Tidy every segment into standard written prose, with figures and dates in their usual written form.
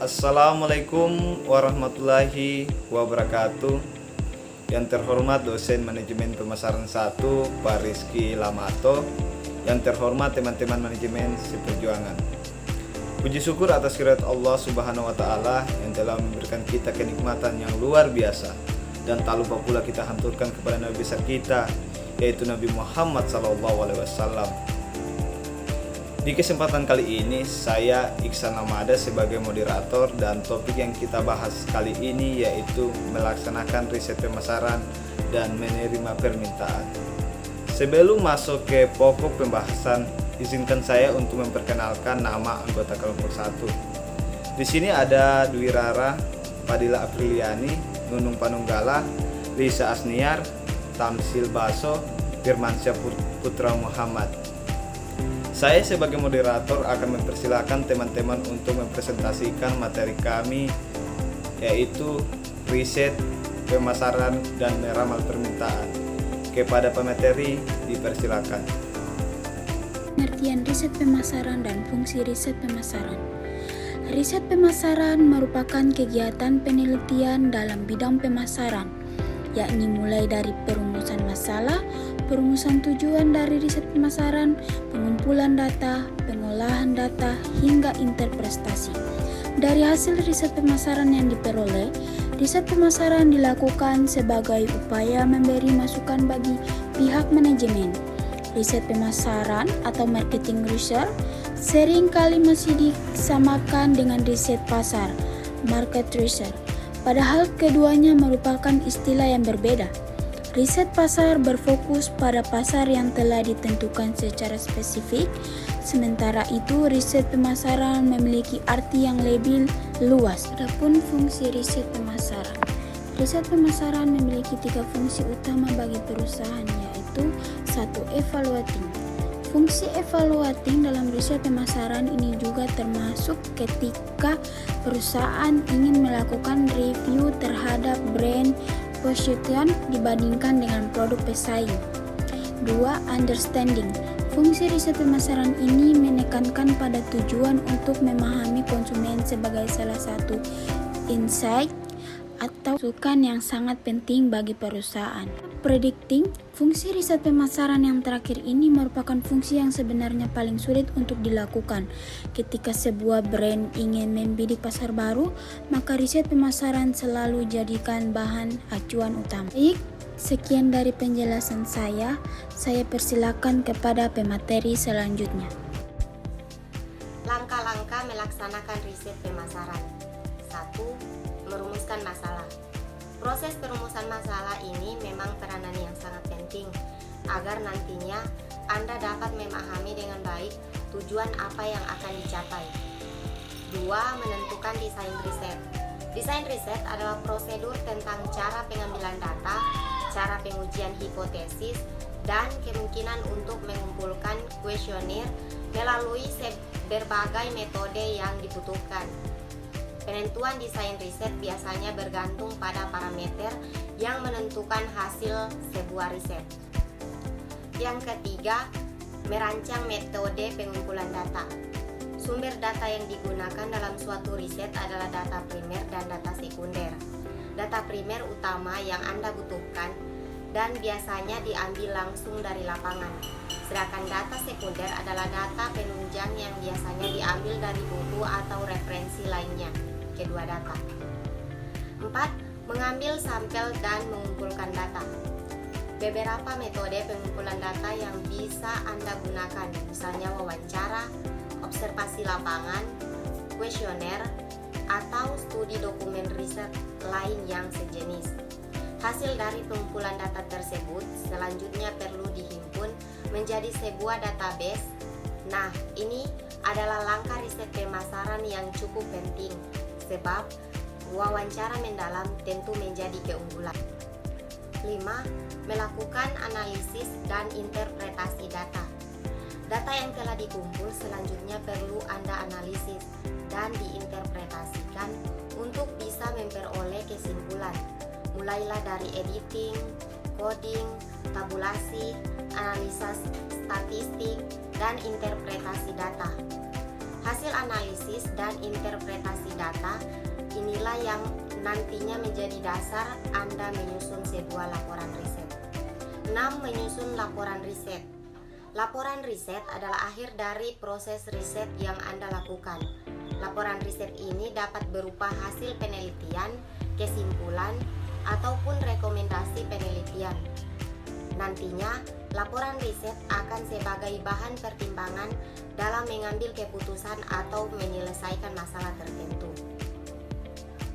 Assalamualaikum warahmatullahi wabarakatuh. Yang terhormat dosen manajemen pemasaran 1 Pak Rizky Lamato. Yang terhormat teman-teman manajemen seperjuangan. Puji syukur atas kehadirat Allah Subhanahu wa taala yang telah memberikan kita kenikmatan yang luar biasa, dan tak lupa pula kita haturkan kepada Nabi besar kita, yaitu Nabi Muhammad SAW. Di kesempatan kali ini saya Iksan Amada sebagai moderator, dan topik yang kita bahas kali ini yaitu melaksanakan riset pemasaran dan menerima permintaan. Sebelum masuk ke pokok pembahasan, izinkan saya untuk memperkenalkan nama anggota kelompok 1. Di sini ada Dwi Rara, Fadila Apriliani, Nunung Panunggala, Lisa Asniar, Tamsil Baso, Firmansyah Putra Muhammad. Saya sebagai moderator akan mempersilahkan teman-teman untuk mempresentasikan materi kami, yaitu riset, pemasaran, dan meramal permintaan. Kepada pemateri dipersilakan. Pengertian riset pemasaran dan fungsi riset pemasaran. Riset pemasaran merupakan kegiatan penelitian dalam bidang pemasaran, yakni mulai dari perumusan masalah, perumusan tujuan dari riset pemasaran, pengumpulan data, pengolahan data, hingga interpretasi. Dari hasil riset pemasaran yang diperoleh, riset pemasaran dilakukan sebagai upaya memberi masukan bagi pihak manajemen. Riset pemasaran atau marketing research seringkali masih disamakan dengan riset pasar, market research. Padahal keduanya merupakan istilah yang berbeda. Riset pasar berfokus pada pasar yang telah ditentukan secara spesifik, sementara itu riset pemasaran memiliki arti yang lebih luas. Adapun fungsi riset pemasaran. Riset pemasaran memiliki 3 fungsi utama bagi perusahaan, yaitu 1. Evaluating. Fungsi evaluating dalam riset pemasaran ini juga termasuk ketika perusahaan ingin melakukan review terhadap brand position dibandingkan dengan produk pesaing. 2. Understanding. Fungsi riset pemasaran ini menekankan pada tujuan untuk memahami konsumen sebagai salah satu insight atau masukan yang sangat penting bagi perusahaan. Predicting. Fungsi riset pemasaran yang terakhir ini merupakan fungsi yang sebenarnya paling sulit untuk dilakukan. Ketika sebuah brand ingin membidik pasar baru, maka riset pemasaran selalu jadikan bahan acuan utama. Baik, sekian dari penjelasan saya persilakan kepada pemateri selanjutnya. Langkah-langkah melaksanakan riset pemasaran. 1. Merumuskan masalah. Proses perumusan masalah ini memang peranan yang sangat penting agar nantinya Anda dapat memahami dengan baik tujuan apa yang akan dicapai. 2. Menentukan desain riset. Desain riset adalah prosedur tentang cara pengambilan data, cara pengujian hipotesis, dan kemungkinan untuk mengumpulkan kuesioner melalui berbagai metode yang dibutuhkan. Penentuan desain riset biasanya bergantung pada parameter yang menentukan hasil sebuah riset. Yang ketiga, merancang metode pengumpulan data. Sumber data yang digunakan dalam suatu riset adalah data primer dan data sekunder. Data primer utama yang Anda butuhkan dan biasanya diambil langsung dari lapangan. Sedangkan data sekunder adalah data penunjang yang biasanya diambil dari buku atau referensi lainnya. Kedua data. 4. Mengambil sampel dan mengumpulkan data. Beberapa metode pengumpulan data yang bisa Anda gunakan, misalnya wawancara, observasi lapangan, kuesioner, atau studi dokumen riset lain yang sejenis. Hasil dari pengumpulan data tersebut selanjutnya perlu dihimpun menjadi sebuah database. Nah, ini adalah langkah riset pemasaran yang cukup penting, sebab wawancara mendalam tentu menjadi keunggulan. 5. Melakukan analisis dan interpretasi data. Data yang telah dikumpul selanjutnya perlu Anda analisis dan diinterpretasikan untuk bisa memperoleh kesimpulan. Mulailah dari editing, coding, tabulasi, analisa statistik, dan interpretasi data. Hasil analisis dan interpretasi data inilah yang nantinya menjadi dasar Anda menyusun sebuah laporan riset. 6. Menyusun laporan riset. Laporan riset adalah akhir dari proses riset yang Anda lakukan. Laporan riset ini dapat berupa hasil penelitian, kesimpulan, ataupun rekomendasi penelitian. Nantinya, laporan riset akan sebagai bahan pertimbangan dalam mengambil keputusan atau menyelesaikan masalah tertentu.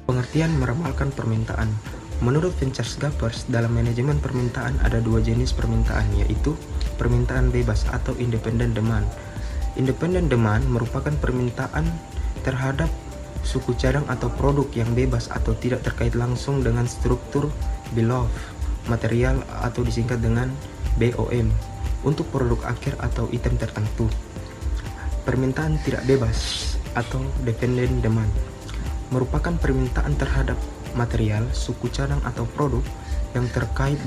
Pengertian meramalkan permintaan. Menurut Vinchers-Gappers, dalam manajemen permintaan ada dua jenis permintaan, yaitu permintaan bebas atau independent demand. Independent demand merupakan permintaan terhadap suku cadang atau produk yang bebas atau tidak terkait langsung dengan struktur bill of material atau disingkat dengan BOM untuk produk akhir atau item tertentu. Permintaan tidak bebas atau dependent demand merupakan permintaan terhadap material, suku cadang atau produk yang terkait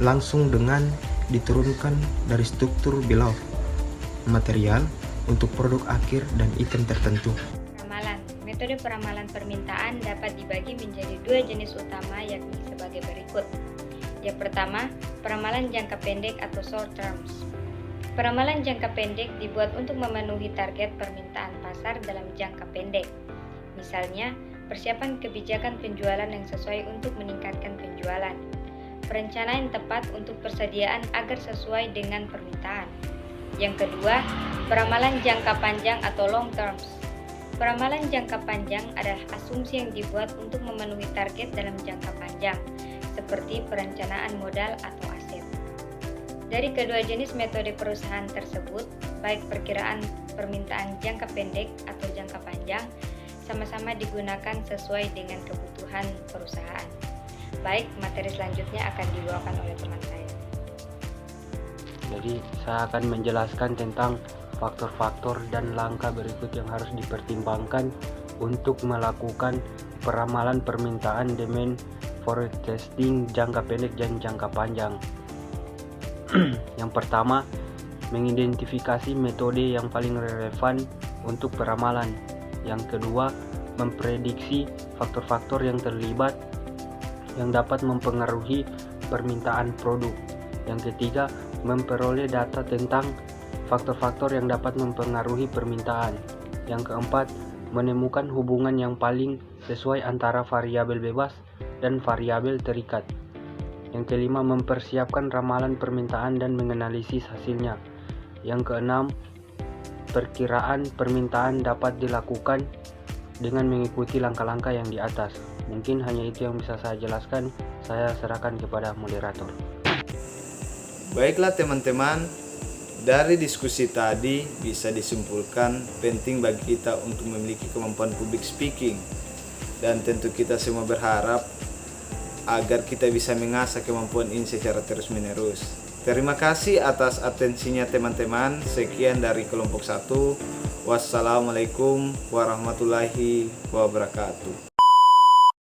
langsung dengan diturunkan dari struktur bill of material untuk produk akhir dan item tertentu. Peramalan. Metode peramalan permintaan dapat dibagi menjadi dua jenis utama, yakni sebagai berikut. Yang pertama, peramalan jangka pendek atau short terms. Peramalan jangka pendek dibuat untuk memenuhi target permintaan pasar dalam jangka pendek. Misalnya, persiapan kebijakan penjualan yang sesuai untuk meningkatkan penjualan. Perencanaan tepat untuk persediaan agar sesuai dengan permintaan. Yang kedua, peramalan jangka panjang atau long terms. Peramalan jangka panjang adalah asumsi yang dibuat untuk memenuhi target dalam jangka panjang, seperti perencanaan modal atau aset. Dari kedua jenis metode perusahaan tersebut, baik perkiraan permintaan jangka pendek atau jangka panjang, sama-sama digunakan sesuai dengan kebutuhan perusahaan. Baik, materi selanjutnya akan dibawakan oleh teman saya. Jadi saya akan menjelaskan tentang faktor-faktor dan langkah berikut yang harus dipertimbangkan untuk melakukan peramalan permintaan demand forecasting jangka pendek dan jangka panjang. Yang pertama, mengidentifikasi metode yang paling relevan untuk peramalan. Yang kedua, memprediksi faktor-faktor yang terlibat yang dapat mempengaruhi permintaan produk. Yang ketiga, memperoleh data tentang faktor-faktor yang dapat mempengaruhi permintaan. Yang keempat, menemukan hubungan yang paling sesuai antara variabel bebas dan variabel terikat. Yang kelima, mempersiapkan ramalan permintaan dan menganalisis hasilnya. Yang keenam, perkiraan permintaan dapat dilakukan dengan mengikuti langkah-langkah yang di atas. Mungkin hanya itu yang bisa saya jelaskan. Saya serahkan kepada moderator. Baiklah teman-teman, dari diskusi tadi bisa disimpulkan penting bagi kita untuk memiliki kemampuan public speaking. Dan tentu kita semua berharap agar kita bisa mengasah kemampuan ini secara terus-menerus. Terima kasih atas atensinya teman-teman. Sekian dari kelompok 1. Wassalamualaikum warahmatullahi wabarakatuh.